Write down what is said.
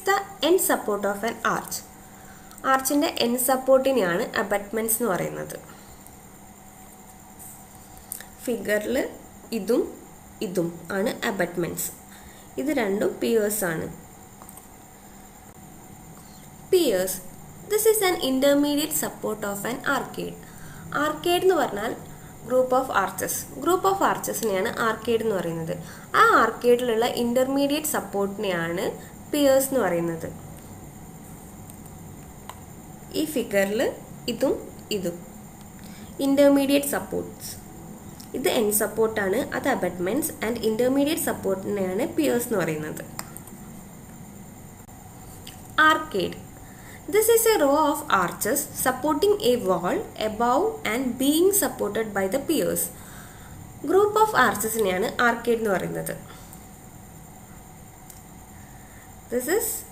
the end support of an arch? ആർച്ചിൻ്റെ end സപ്പോർട്ടിനെയാണ് abutments എന്ന് പറയുന്നത്. ഫിഗറിൽ ഇതും ആണ് അബട്ട്മെൻറ്റ്സ്. ഇത് രണ്ടും പിയേഴ്സ് ആണ്. Piers, this is an intermediate support of an arcade. Arcade എന്ന് പറഞ്ഞാൽ ഗ്രൂപ്പ് ഓഫ് ആർച്ചസിനെയാണ് ആർക്കേഡ് എന്ന് പറയുന്നത്. ആ ആർക്കേഡിലുള്ള ഇൻ്റർമീഡിയറ്റ് സപ്പോർട്ടിനെയാണ് പിയേഴ്സ് എന്ന് പറയുന്നത്. ഈ ഫിഗറിൽ ഇതും ഇൻ്റർമീഡിയറ്റ് സപ്പോർട്ട്സ്. ഇത് എൻഡ് സപ്പോർട്ടാണ്, അത് അബട്ട്മെൻറ്റ്സ്. ആൻഡ് ഇൻ്റർമീഡിയറ്റ് സപ്പോർട്ടിനെയാണ് പിയേഴ്സ് എന്ന് പറയുന്നത്. Arcade, this is a row of arches supporting a wall above and being supported by the piers. Group of arches neയാണ് arcade എന്ന് പറയുന്നത്. This is